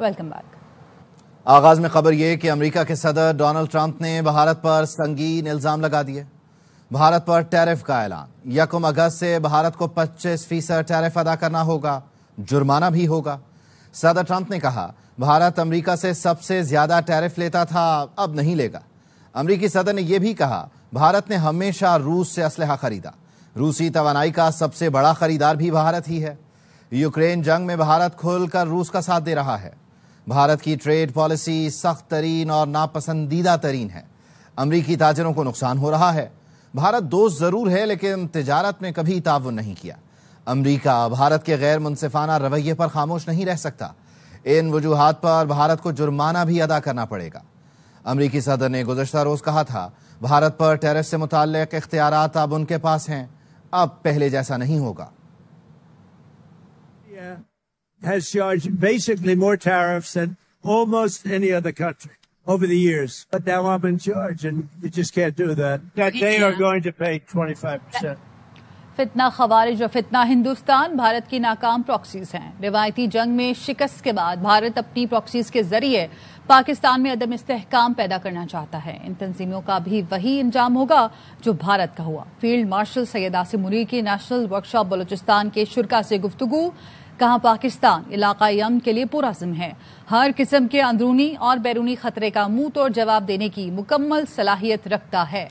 Welcome back. आगाज में खबर ये कि अमेरिका के सदर डोनाल्ड ट्रंप ने भारत पर संगीन इल्जाम लगा दिए। भारत पर टैरिफ का ऐलान। 1 अगस्त से भारत को 25% टैरिफ अदा करना होगा, जुर्माना भी होगा। सदर ट्रंप ने कहा, भारत अमेरिका से सबसे ज्यादा टैरिफ लेता था, अब नहीं लेगा। अमेरिकी सदर ने यह भी कहा, भारत ने हमेशा रूस से असलहा खरीदा। रूसी तवानाई का सबसे बड़ा खरीदार भी भारत ही है। यूक्रेन जंग में भारत खुलकर रूस का साथ दे रहा है। भारत की ट्रेड पॉलिसी सख्त तरीन और नापसंदीदा तरीन है। अमरीकी ताजरों को नुकसान हो रहा है। भारत दोस्त जरूर है, लेकिन तिजारत में कभी ताउन नहीं किया। अमरीका भारत के गैर मुनसिफाना रवैये पर खामोश नहीं रह सकता। इन वजूहात पर भारत को जुर्माना भी अदा करना पड़ेगा। अमरीकी सदर ने गुज़श्ता रोज कहा था, भारत पर टैरिफ से मुताल्लिक इख्तियारात अब उनके पास हैं, अब पहले जैसा नहीं होगा। Has charged basically more tariffs than almost any other country over the years. But now I'm in charge and you just can't do that. That they are going to pay 25%. फितना खवारिज और फितना हिंदुस्तान भारत की नाकाम प्रॉक्सीज हैं। रिवायती जंग में शिकस्त के बाद भारत अपनी प्रॉक्सीज के जरिए पाकिस्तान में अदम इस्तेहकाम पैदा करना चाहता है। इन तंजीमों का भी वही अंजाम होगा जो भारत का हुआ। फील्ड मार्शल सैयद आसिम मुनीर की नेशनल वर्कशॉप बलूचिस्तान के शुरा से गुफ्तगू। कहा, पाकिस्तान इलाकाई अमन के लिए पुरअज़्म है। हर किस्म के अंदरूनी और बैरूनी खतरे का मुंह तोड़ जवाब देने की मुकम्मल सलाहियत रखता है।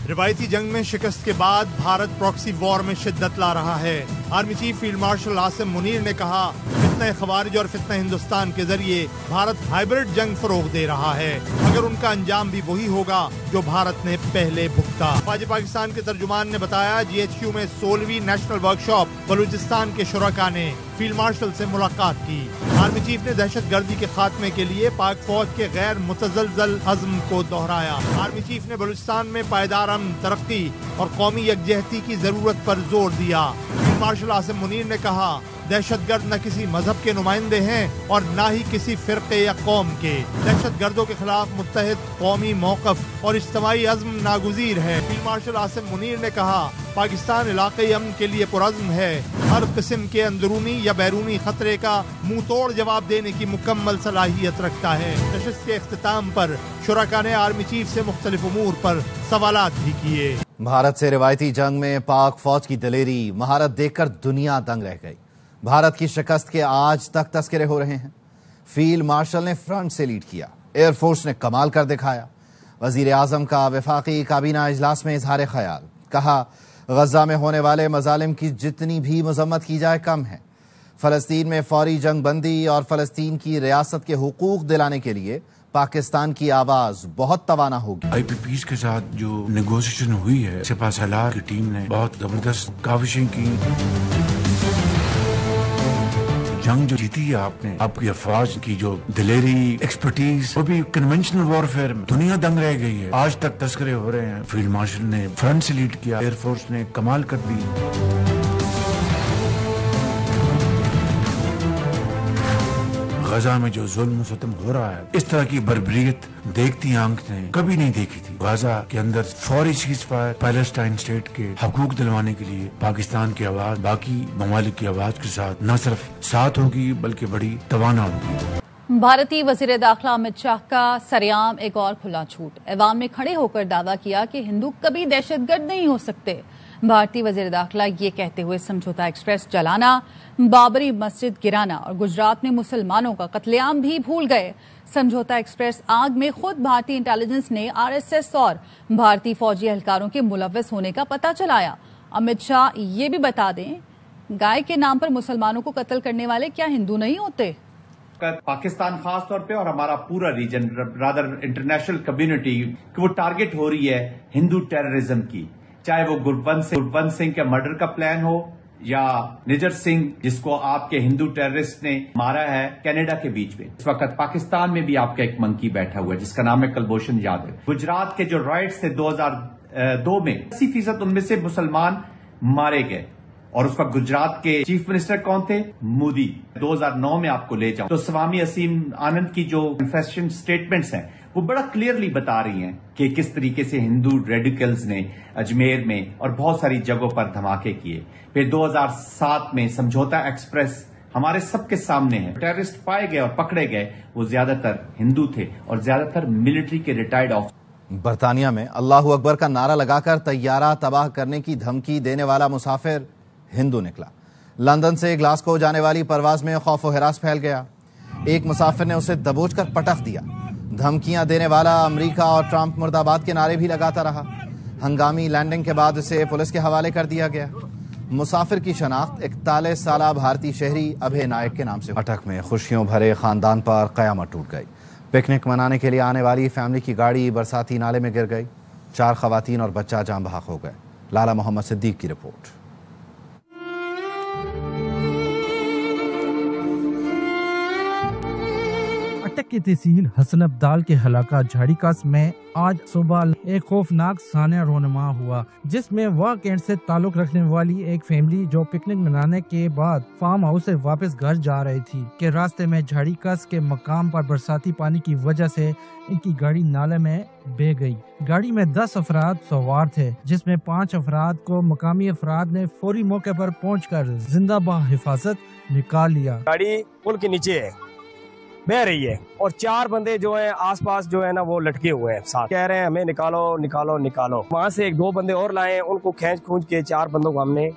रिवायती जंग में शिकस्त के बाद भारत प्रॉक्सी वॉर में शिद्दत ला रहा है। Army chief field marshal Asim Munir ने कहा, फितना खवारिज और फितना हिंदुस्तान के जरिए भारत हाइब्रिड जंग फरोग दे रहा है, मगर उनका अंजाम भी वही होगा जो भारत ने पहले भुगता। फ़ौज पाकिस्तान के तर्जुमान ने बताया, GHQ में 16वीं नेशनल वर्कशॉप बलूचिस्तान के शुरका ने फील्ड मार्शल से मुलाकात की। आर्मी चीफ ने दहशत गर्दी के खात्मे के लिए पाक फौज के गैर मुतज़लज़ल अज़्म को दोहराया। आर्मी चीफ ने बलूचिस्तान में पायदार अमन, तरक्की और कौमी यकजहती की जरूरत पर जोर दिया। फील्ड मार्शल आसिम मुनीर ने कहा, दहशतगर्द न किसी मजहब के नुमाइंदे हैं और न ही किसी फिरके या कौम के। दहशतगर्दों के खिलाफ मुत्तहिद कौमी मौक़िफ़ और इज्तिमाई अज़्म नागुज़ीर है। फील्ड मार्शल आसिम मुनीर ने कहा, पाकिस्तान इलाक़ाई अमन के लिए पुरअज़्म है। हर किस्म के अंदरूनी या बैरूनी खतरे का मुंह तोड़ जवाब देने की मुकम्मल सलाहियत रखता है। नशिस्त के इख्तिताम पर शुरका ने आर्मी चीफ से मुख्तलिफ उमूर पर सवालात भी किए। भारत से रिवायती जंग में पाक फौज की दलेरी, महारत देखकर दुनिया दंग रह गई। भारत की शिकस्त के आज तक तस्करे हो रहे हैं। फील्ड मार्शल ने फ्रंट से लीड किया, एयरफोर्स ने कमाल कर दिखाया। वजीर आजम का वफाकी काबीना इजलास में इजहार ख्याल, कहा, गजा में होने वाले मजालिम की जितनी भी मजम्मत की जाए कम है। फलस्तीन में फौरी जंग बंदी और फलस्तीन की रियासत के हुकूक दिलाने के लिए पाकिस्तान की आवाज बहुत तवाना होगी। IPPs के साथ जो नेगोशिएशन हुई है, सिपा सलार की टीम ने बहुत जबरदस्त काविशें की। जंग जो जीती है आपने, आपकी अफवाज की जो दिलेरी, एक्सपर्टीज, वो भी कन्वेंशनल वॉरफेयर में दुनिया दंग रह गई है। आज तक तस्करे हो रहे हैं। फील्ड मार्शल ने फ्रंट से लीड किया, एयरफोर्स ने कमाल कर दी। गजा में जो जुल्म सितम हो रहा है, इस तरह की बर्बरियत देखती आंख ने कभी नहीं देखी थी। गजा के अंदर फौरी सीज फायर, पैलेस्टाइन स्टेट के हकूक दिलवाने के लिए पाकिस्तान की आवाज बाकी ममालिक की आवाज के साथ न सिर्फ साथ होगी बल्कि बड़ी तवाना होगी। भारतीय वजीर दाखिला अमित शाह का सरेआम एक और खुला छूट। ऐवान में खड़े होकर दावा किया कि हिंदू कभी दहशतगर्द नहीं हो सकते। भारतीय वजीर दाखिला ये कहते हुए समझौता एक्सप्रेस जलाना, बाबरी मस्जिद गिराना और गुजरात में मुसलमानों का कत्लेआम भी भूल गए। समझौता एक्सप्रेस आग में खुद भारतीय इंटेलिजेंस ने RSS और भारतीय फौजी एहलकारों के मुलव्वस होने का पता चलाया। अमित शाह ये भी बता दें, गाय के नाम पर मुसलमानों को कत्ल करने वाले क्या हिंदू नहीं होते? पाकिस्तान खास तौर पे और हमारा पूरा रीजन, रादर इंटरनेशनल कम्युनिटी, वो टारगेट हो रही है हिंदू टेररिज्म की। चाहे वो गुरबंद सिंह के मर्डर का प्लान हो या निजर सिंह जिसको आपके हिंदू टेररिस्ट ने मारा है कनाडा के बीच में। इस वक्त पाकिस्तान में भी आपका एक मंकी बैठा हुआ है जिसका नाम है कुलभूषण यादव। गुजरात के जो राइट्स थे 2002 में 80% उनमें से मुसलमान मारे गए और उस वक्त गुजरात के चीफ मिनिस्टर कौन थे? मोदी। 2009 में आपको ले जाऊं तो स्वामी असीम आनंद की जो कन्फेशन स्टेटमेंट्स हैं वो बड़ा क्लियरली बता रही हैं कि किस तरीके से हिंदू रेडिकल्स ने अजमेर में और बहुत सारी जगहों पर धमाके किए। फिर 2007 में समझौता एक्सप्रेस ہمارے سب کے سامنے ہے. ٹیررسٹ پائے گئے اور پکڑے گئے وہ زیادہ تر ہندو تھے اور زیادہ تر ملٹری کے ریٹائرڈ آفیسر. برطانیہ میں اللہ اکبر کا نعرہ لگا کر طیارہ تباہ کرنے کی دھمکی دینے والا مسافر ہندو نکلا. لندن سے گلاسکو جانے والی پرواز میں خوف و ہراس پھیل گیا. ایک مسافر نے اسے دبوچ کر پٹخ دیا. دھمکیاں دینے والا امریکہ اور ٹرمپ مرد آباد کے نعرے بھی لگاتا رہا. ہنگامی لینڈنگ کے بعد اسے پولیس کے حوالے کر دیا گیا. مسافر کی شناخت 41 سالہ بھارتی شہری ابھے نائک کے نام سے. اٹک میں خوشیوں بھرے خاندان پر قیامت ٹوٹ گئی. پکنک منانے کے لیے آنے والی فیملی کی گاڑی برساتی نالے میں گر گئی. 4 خواتین اور بچہ جاں بحق ہو گئے. لالا محمد صدیق کی رپورٹ. اٹک کی تحصیل حسن ابدال کے حلقہ جھاڑی کاس میں آج صبح ایک خوفناک سانحہ رونما ہوا، جس میں واہ کینٹ سے تعلق رکھنے والی ایک فیملی جو پکنک منانے کے بعد فارم ہاؤس سے واپس گھر جا رہی تھی کہ راستے میں جھاڑی کاس کے مقام پر برساتی پانی کی وجہ سے ان کی گاڑی نالے میں بہہ گئی. گاڑی میں 10 افراد سوار تھے، جس میں 5 افراد کو مقامی افراد نے فوری موقع پر پہنچ کر زندہ بحفاظت نکال لیا. گاڑی پل کے نیچے ہے، بہ رہی ہے، اور 4 بندے جو ہیں آس پاس جو ہے نا وہ لٹکے ہوئے ہیں ساتھ، کہہ رہے ہیں ہمیں نکالو نکالو نکالو. وہاں سے 1-2 بندے اور لائے، ان کو کھینچ کھونچ کے 4 بندوں کو ہم نے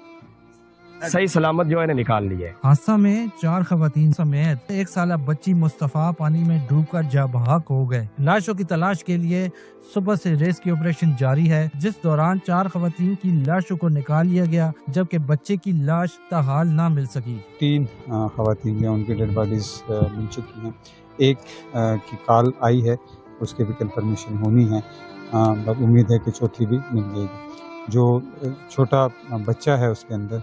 صحیح سلامت جو ہے نا نکال لی ہے. حادثہ میں 4 خواتین سمیت 1 سالہ بچی مصطفیٰ پانی میں ڈوب کر جاں بحق ہو گئے. لاشوں کی تلاش کے لیے صبح سے ریسکیو آپریشن جاری ہے، جس دوران 4 خواتین کی لاشوں کو نکال لیا گیا، جبکہ بچے کی لاش تاحال نہ مل سکی. 3 خواتین ہیں، ان کی ڈیڈ باڈیز مل چکی ہیں. ایک کی کال آئی ہے، اس کے بھی کنفرمیشن ہونی ہے. بس امید ہے کہ چوتھی بھی مل جائے گی. جو چھوٹا بچہ ہے اس کے اندر،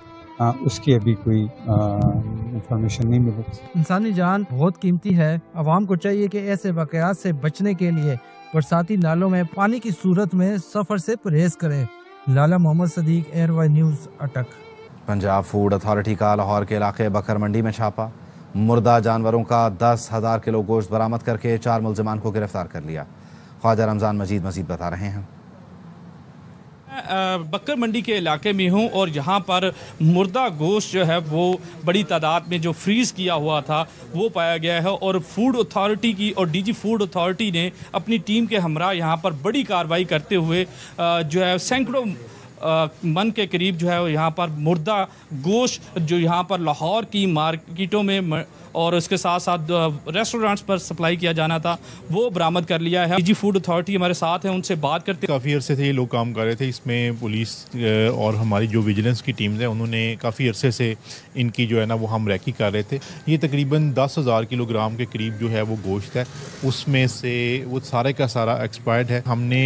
اس کی ابھی کوئی انفارمیشن نہیں ملی. انسانی جان بہت قیمتی ہے. عوام کو چاہیے کہ ایسے واقعات سے بچنے کے لیے برساتی نالوں میں پانی کی صورت میں سفر سے پرہیز کریں. لالا محمد صدیق، ایئر وائی نیوز، اٹک. پنجاب فوڈ اتھارٹی کا لاہور کے علاقے بکر منڈی میں چھاپا. مردہ جانوروں کا 10,000 کلو گوشت برآمد کر کے 4 ملزمان کو گرفتار کر لیا. خواجہ رمضان مزید بتا رہے ہیں. بکر منڈی کے علاقے میں ہوں اور یہاں پر مردہ گوشت جو ہے وہ بڑی تعداد میں جو فریز کیا ہوا تھا وہ پایا گیا ہے، اور فوڈ اتھارٹی کی اور ڈی جی فوڈ اتھارٹی نے اپنی ٹیم کے ہمراہ یہاں پر بڑی کارروائی کرتے ہوئے جو ہے سینکڑوں من کے قریب جو ہے یہاں پر مردہ گوشت جو یہاں پر لاہور کی مارکیٹوں میں اور اس کے ساتھ ساتھ ریسٹورانٹس پر سپلائی کیا جانا تھا وہ برآمد کر لیا ہے. ڈی جی فوڈ اتھارٹی ہمارے ساتھ ہیں، ان سے بات کرتے. کافی عرصے سے یہ لوگ کام کر رہے تھے. اس میں پولیس اور ہماری جو ویجیلنس کی ٹیمز ہیں انہوں نے کافی عرصے سے ان کی جو ہے نا وہ ہم ریکی کر رہے تھے. یہ تقریباً 10,000 کلو گرام کے قریب جو ہے وہ گوشت ہے، اس میں سے وہ سارے کا سارا ایکسپائرڈ ہے. ہم نے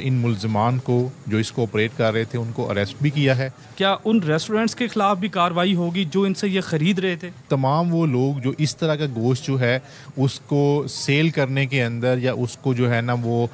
ان ملزمان کو جو اس کو آپریٹ کر رہے تھے ان کو اریسٹ بھی کیا ہے. کیا ان ریسٹورینٹس کے خلاف بھی کارروائی ہوگی جو ان سے یہ خرید رہے تھے؟ تمام وہ لوگ جو اس طرح کا گوشت جو ہے اس کو سیل کرنے کے اندر یا اس کو جو ہے نا وہ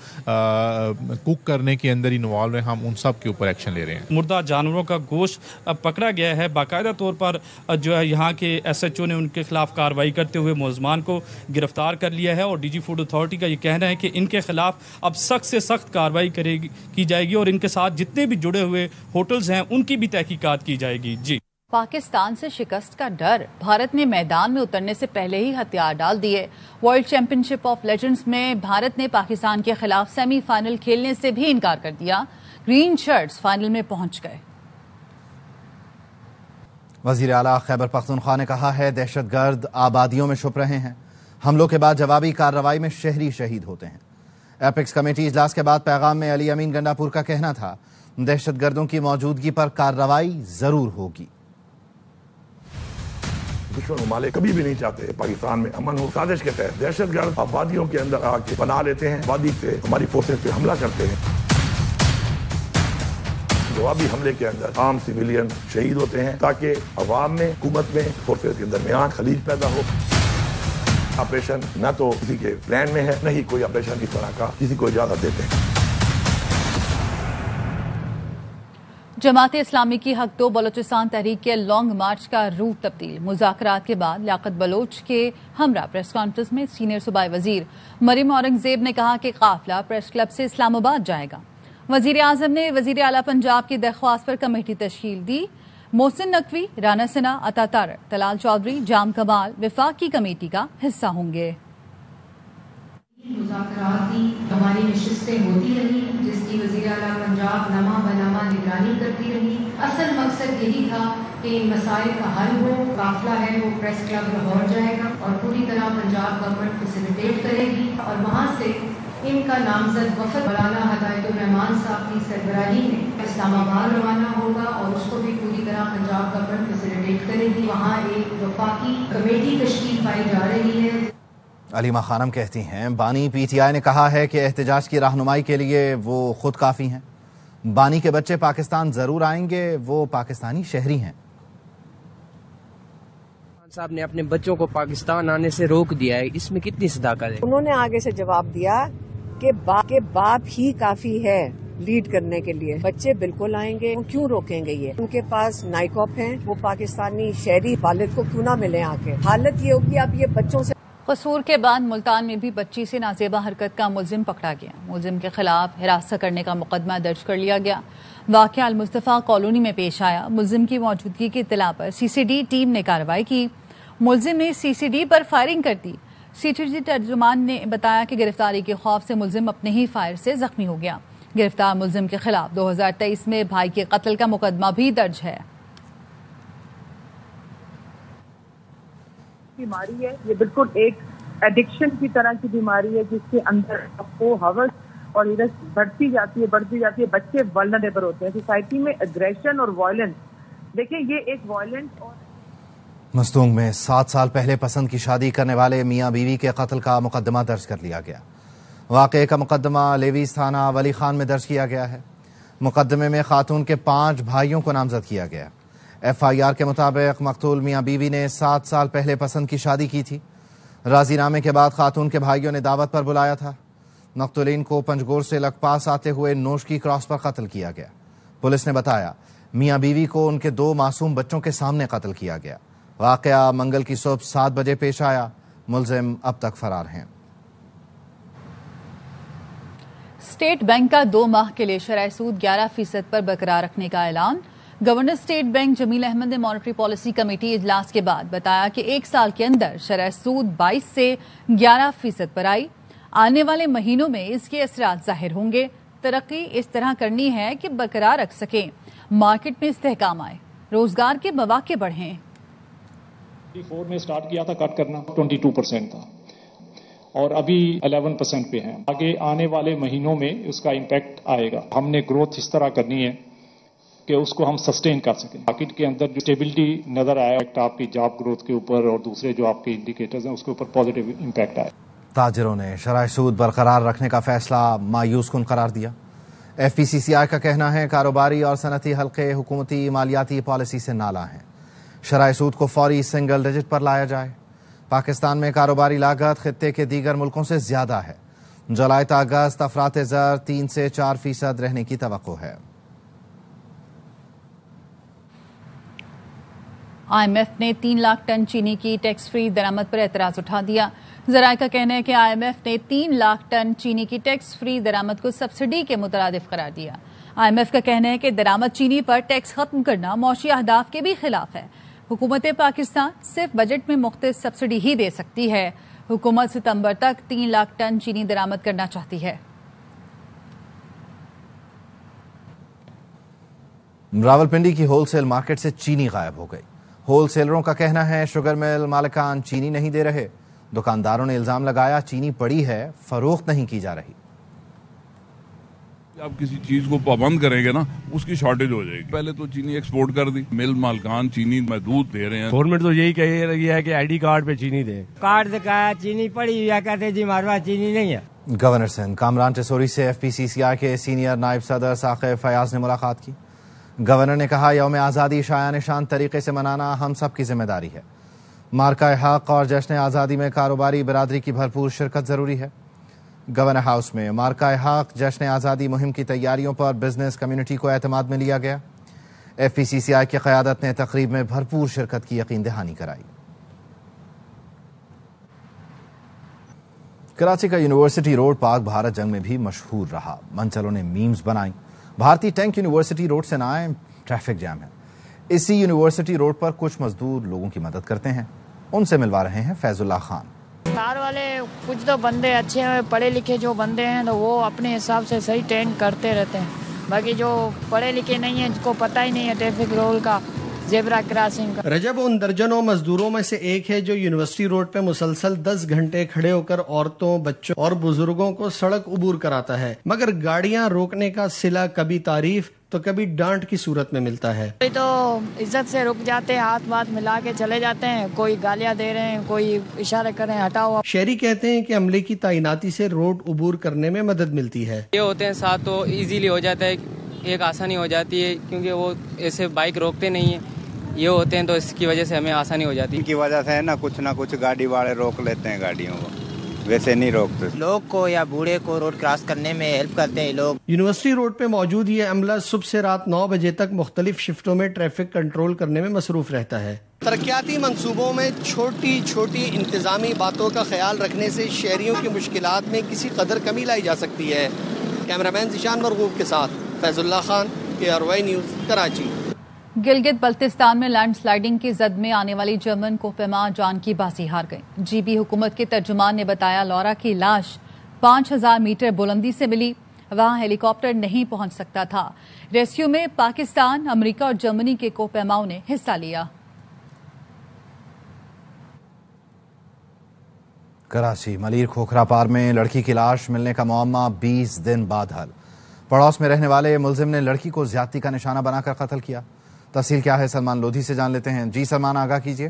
کوک کرنے کے اندر انوالو ہیں، ہم ان سب کے اوپر ایکشن لے رہے ہیں. مردہ جانوروں کا گوشت پکڑا گیا ہے. باقاعدہ طور پر جو ہے یہاں کے ایس ایچ او نے ان کے خلاف کارروائی کرتے ہوئے ملزمان کو گرفتار کر لیا ہے، اور ڈی جی فوڈ اتھارٹی کا یہ کہنا ہے کہ ان کے خلاف اب سخت سے سخت کارروائی کی جائے گی اور ان کے ساتھ جتنے بھی جڑے ہوئے ہوٹلز ہیں ان کی بھی تحقیقات کی جائے گی. جی. پاکستان سے شکست کا ڈر، بھارت نے میدان میں اترنے سے پہلے ہی ہتھیار ڈال دیے. World champion ship of legends میں بھارت نے پاکستان کے خلاف سیمی فائنل کھیلنے سے بھی انکار کر دیا. گرین شرٹس فائنل میں پہنچ گئے. وزیر اعلیٰ خیبر پختونخوا نے کہا ہے دہشت گرد آبادیوں میں چھپ رہے ہیں. حملوں کے بعد جوابی کارروائی میں شہری شہید ہوتے ہیں. ایپیکس کمیٹی اجلاس کے بعد پیغام میں علی امین گنڈا پور کا کہنا تھا دہشت گردوں کی موجودگی پر کارروائی ضرور ہوگی. دشمن ممالک کبھی بھی نہیں چاہتے پاکستان میں امن ہو. سازش کے تحت دہشت گرد آبادیوں کے اندر آ کے بنا لیتے ہیں، وادی سے ہماری فورسز پہ حملہ کرتے ہیں. جوابی حملے کے اندر عام سویلین شہید ہوتے ہیں تاکہ عوام میں، حکومت میں، فورسز کے درمیان خلیج پیدا ہو. آپریشن نہ تو کسی کے پلان میں ہے، نہ ہی کوئی آپریشن اس طرح کا کسی کو اجازت دیتے ہیں. جماعت اسلامی کی حق دو بلوچستان تحریک کے لانگ مارچ کا روٹ تبدیل. مذاکرات کے بعد لیاقت بلوچ کے ہمراہ پریس کانفرنس میں سینئر صوبائی وزیر مریم اورنگزیب نے کہا کہ قافلہ پریس کلب سے اسلام آباد جائے گا. وزیر اعظم نے وزیر اعلیٰ پنجاب کی درخواست پر کمیٹی تشکیل دی. मोहसिन नकवी, राना सिन्हा, अता तारड़, तलाल चौधरी, जाम कमाल वफाक की कमेटी का हिस्सा होंगे। मुज़ाकरात की हमारी नशिस्तें होती रही, जिसकी वज़ीर आला पंजाब नमा बनामा निगरानी करती रही। असल मकसद यही था कि इन मसाइल का हल हो। काफिला है वो प्रेस क्लब लाहौर जाएगा और पूरी तरह पंजाब गवर्नमेंट फैसिलिटेट करेगी और वहाँ से इनका नामजद वफद मौलाना हदायतुर रहमान साहब की सरबराही में इस्लामाबाद रवाना होगा और उसको भी पूरी तरह पंजाब गवर्नमेंट फैसिलिटेट करेगी। वहाँ एक वफाकी कमेटी तश्कील पाई जा रही है। अलीमा खानम कहती हैं बानी पीटीआई ने कहा है कि एहतजाज की रहनुमाई के लिए वो खुद काफ़ी हैं। बानी के बच्चे पाकिस्तान ज़रूर आएंगे, वो पाकिस्तानी शहरी हैं। साहब ने अपने बच्चों को पाकिस्तान आने से रोक दिया है, इसमें कितनी सदाकत है? उन्होंने आगे से जवाब दिया कि बाप ही काफी है लीड करने के लिए, बच्चे बिल्कुल आएंगे, वो क्यों रोकेंगे? ये उनके पास नाइकॉप हैं, वो पाकिस्तानी शहरी वालिद को क्यों ना मिले आके। हालत ये होगी अब ये बच्चों से। कसूर के बाद मुल्तान में भी बच्ची से नाजेबा हरकत का मुलजिम पकड़ा गया। मुलजिम के खिलाफ हिरासत करने का मुकदमा दर्ज कर लिया गया। वाक़या अल मुस्तफ़ा कॉलोनी में पेश आया। मुलजिम की मौजूदगी की इत्तला पर सीसीडी टीम ने कार्रवाई की। मुलजिम ने सीसीडी पर फायरिंग कर दी। सीसीडी तर्जुमान ने बताया कि गिरफ्तारी के खौफ से मुलजिम अपने ही फायर से जख्मी हो गया। गिरफ्तार मुलजिम के खिलाफ 2023 में भाई के कत्ल का मुकदमा भी दर्ज है। बीमारी है ये, बिल्कुल एक एडिक्शन की तरह की बीमारी है जिसके अंदर आपको हवस और हिरस बढ़ती जाती है। बच्चे वल्नरेबल होते हैं सोसाइटी में। एग्रेशन और वायलेंस, देखिए ये एक वायलेंट और मस्तूंग में 7 साल पहले पसंद की शादी करने वाले मियां बीवी के कत्ल का मुकदमा दर्ज कर लिया गया। वाक़े का मुकदमा लेवीज थाना वली खान में दर्ज किया गया है। मुकदमे में खातून के 5 भाइयों को नामजद किया गया। FIR के मुताबिक मकतूल मियां बीवी ने 7 साल पहले पसंद की शादी की थी। राजीनामे के बाद खातून के भाइयों ने दावत पर बुलाया था। मकतूलीन को पंजगोर से लखपास आते हुए नोशकी क्रॉस पर कत्ल किया गया। पुलिस ने बताया मियां बीवी को उनके 2 मासूम बच्चों के सामने कत्ल किया गया। वाक़या मंगल की सुबह 7 बजे पेश आया। मुलजिम अब तक फरार हैं। स्टेट बैंक का 2 माह के लिए शरह सूद 11% पर बरकरार रखने का ऐलान। Governor State Bank Jameel Ahmed ने मॉनेटरी पॉलिसी कमेटी इजलास के बाद बताया कि 1 साल के अंदर शरह सूद 22 से 11% पर आई। आने वाले महीनों में इसके असरात जाहिर होंगे। तरक्की इस तरह करनी है कि बरकरार रख सकें, मार्केट में इस्तेहकाम आए, रोजगार के मौके बढ़ें। 4 में स्टार्ट किया था कट करना, 22% था और अभी 11% पे है। आगे आने वाले महीनों में उसका इम्पैक्ट आएगा। हमने ग्रोथ इस तरह करनी है कि उसको हम सस्टेन कर सकें। मार्केट के अंदर जो स्टेबिलिटी नजर आया, आपकी जॉब ग्रोथ के ऊपर और दूसरे जो आपके इंडिकेटर्स हैं उसके ऊपर पॉजिटिव इम्पैक्ट आया। ताजिरों ने शरह सूद बरकरार रखने का फैसला मायूस कुन करार दिया। FPCCI का कहना है कारोबारी और सनती हल्के हुकूमती मालियाती पॉलिसी से नाला हैं। शरह सूद को फौरी सिंगल डिजिट पर लाया जाए। पाकिस्तान में कारोबारी लागत खित्ते के दीगर मुल्कों से ज्यादा है। जुलाई से अगस्त अफरात ज़र 3 से 4% रहने की तवक्को है। IMF ने 3 लाख टन चीनी की टैक्स फ्री दरामद पर एतराज उठा दिया। ज़राए का कहना है कि IMF ने 3 लाख टन चीनी की टैक्स फ्री दरामद को सब्सिडी के मुतरादिफ करार दिया। IMF का कहना है कि दरामद चीनी पर टैक्स खत्म करना मौशी अहदाफ के भी खिलाफ है। हुकूमत पाकिस्तान सिर्फ बजट में मुख्तलिफ सब्सिडी ही दे सकती है। हुकूमत सितंबर तक 3 लाख टन चीनी दरामद करना चाहती है। रावलपिंडी की होलसेल मार्केट से चीनी गायब हो गई। होलसेलरों का कहना है शुगर मिल मालिकान चीनी नहीं दे रहे। दुकानदारों ने इल्जाम लगाया चीनी पड़ी है, फरोख्त नहीं की जा रही। आप किसी चीज को पाबंद करेंगे ना, उसकी शॉर्टेज हो जाएगी। पहले तो चीनी एक्सपोर्ट कर दी, मिल मालकान चीनी महदूद दे रहे हैं। गवर्नमेंट तो यही कह रही है कि ID कार्ड पे चीनी दे। कार्ड दिखाया चीनी पड़ी या कहते जी हमारे पास चीनी नहीं है। गवर्नर सिंध कामरान टेसोरी से FPCCI के सीनियर नायब सदर साक़िब फयाज ने मुलाकात की। गवर्नर ने कहा यौम आज़ादी शायान शान तरीके से मनाना हम सब की जिम्मेदारी है। मार्का हक और जश्न आज़ादी में कारोबारी बिरादरी की भरपूर शिरकत जरूरी है। गवर्नर हाउस में मार्का हक जश्न आज़ादी मुहिम की तैयारियों पर बिजनेस कम्युनिटी को एतमाद में लिया गया। FPCCI की क़यादत ने तकरीब में भरपूर शिरकत की यकीन दहानी कराई। कराची का यूनिवर्सिटी रोड पाक भारत जंग में भी मशहूर रहा। मनचलों ने मीम्स बनाई। भारतीय टैंक यूनिवर्सिटी रोड से ना आए, ट्रैफिक जैम है। اسی یونیورسٹی روڈ پر کچھ مزدور لوگوں کی مدد کرتے ہیں، ان سے ملوا رہے ہیں فیض اللہ خان۔ کار والے کچھ تو بندے اچھے ہیں، پڑھے لکھے جو بندے ہیں تو وہ اپنے حساب سے صحیح ٹرین کرتے رہتے ہیں، باقی جو پڑھے لکھے نہیں ہیں جس کو پتہ ہی نہیں ہے ٹریفک رول کا، زیبرا کراسنگ کا۔ رجب ان درجنوں مزدوروں میں سے ایک ہے جو یونیورسٹی روڈ پہ مسلسل 10 گھنٹے کھڑے ہو کر عورتوں، بچوں اور بزرگوں کو سڑک عبور کراتا ہے، مگر گاڑیاں روکنے کا صلہ کبھی تعریف تو کبھی ڈانٹ کی صورت میں ملتا ہے۔ کوئی تو عزت سے رک جاتے ہیں، ہاتھ بات ملا کے چلے جاتے ہیں، کوئی گالیاں دے رہے ہیں، کوئی اشارے کر رہے ہیں ہٹاؤ۔ شہری کہتے ہیں کہ عملے کی تعیناتی سے روڈ عبور کرنے میں مدد ملتی ہے۔ یہ ہوتے ہیں ساتھ تو ایزیلی ہو جاتا ہے، ایک آسانی ہو جاتی ہے، کیونکہ وہ ایسے بائک روکتے نہیں ہیں، یہ ہوتے ہیں تو اس کی وجہ سے ہمیں آسانی ہو جاتی ہے۔ ان کی وجہ سے نہ کچھ گاڑی والے روک لیتے ہیں گاڑیوں کو، ویسے نہیں روکتے۔ لوگ کو یا بوڑھے کو روڈ کراس کرنے میں ہیلپ کرتے ہیں لوگ۔ یونیورسٹی روڈ پہ موجود یہ عملہ صبح سے رات 9 بجے تک مختلف شفٹوں میں ٹریفک کنٹرول کرنے میں مصروف رہتا ہے۔ ترقیاتی منصوبوں میں چھوٹی چھوٹی انتظامی باتوں کا خیال رکھنے سے شہریوں کی مشکلات میں کسی قدر کمی لائی جا سکتی ہے۔ کیمرہ مین ذیشان مرغوب کے ساتھ فیض اللہ خان، KRY نیوز، کراچی۔ گلگت بلتستان میں لینڈ سلائیڈنگ کی زد میں آنے والی جرمن کوپیما جان کی بازی ہار گئی۔ GB حکومت کے ترجمان نے بتایا لورا کی لاش 5000 میٹر بلندی سے ملی، وہاں ہیلی کاپٹر نہیں پہنچ سکتا تھا۔ ریسکیو میں پاکستان، امریکہ اور جرمنی کے کوپیماؤں نے حصہ لیا۔ کراچی ملیر کھوکھرا پار میں لڑکی کی لاش ملنے کا معمہ 20 دن بعد حل۔ پڑوس میں رہنے والے ملزم نے لڑکی کو زیادتی کا نشانہ بنا کر قتل کیا۔ تفصیل کیا ہے سلمان لودھی سے جان لیتے ہیں۔ جی سلمان، آگاہ کیجیے۔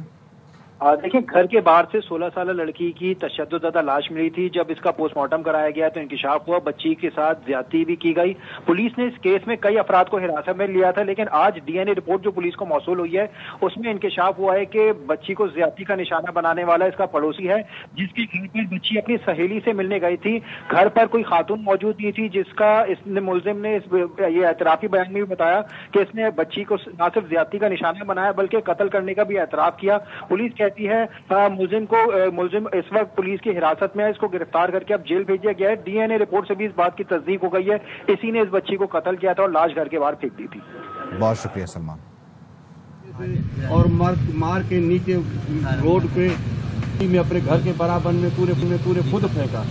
دیکھیں، گھر کے باہر سے 16 سالہ لڑکی کی تشدد زدہ لاش ملی تھی۔ جب اس کا پوسٹ مارٹم کرایا گیا تو انکشاف ہوا بچی کے ساتھ زیادتی بھی کی گئی۔ پولیس نے اس کیس میں کئی افراد کو حراست میں لیا تھا، لیکن آج DNA رپورٹ جو پولیس کو موصول ہوئی ہے اس میں انکشاف ہوا ہے کہ بچی کو زیادتی کا نشانہ بنانے والا اس کا پڑوسی ہے، جس کے گھر پر بچی اپنی سہیلی سے ملنے گئی تھی۔ گھر پر کوئی خاتون موجود نہیں تھی، جس کا اس نے ملزم نے یہ اعترافی بیان میں بھی بتایا کہ اس نے بچی کو نہ صرف زیادتی کا نشانہ بنایا بلکہ قتل کرنے کا بھی اعتراف کیا۔ پولیس کہتی ہے ملزم اس وقت پولیس کی حراست میں ہے، اس کو گرفتار کر کے اب جیل بھیجا گیا ہے۔ DNA رپورٹ سے بھی اس بات کی تصدیق ہو گئی ہے، اسی نے اس بچی کو قتل کیا تھا اور لاش گھر کے باہر پھینک دی تھی۔ بہت شکریہ سلمان۔ اور مار کے نیچے روڈ پہ میں اپنے گھر کے برابر میں پورے خود پھینکا۔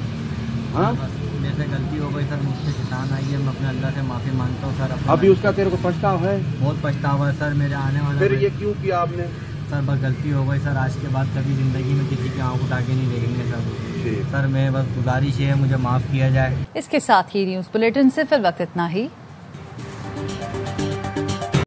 ہاں جیسے غلطی ہو گئی سر، مجھ سے کسان آئی ہے، میں اپنے اللہ سے معافی مانگتا ہوں سر۔ ابھی اس کا تیرے کو پچھتاوا ہے؟ بہت پچھتاوا ہے سر، میرے آنے والا۔ پھر یہ کیوں کیا آپ نے؟ سر بس غلطی ہو گئی سر، آج کے بعد کبھی زندگی میں کسی کی آنکھ اٹھا کے نہیں دیکھیں گے سر۔ میں بس گزارش ہے مجھے معاف کیا جائے۔ اس کے ساتھ ہی نیوز بلیٹن سے فی الوقت اتنا ہی۔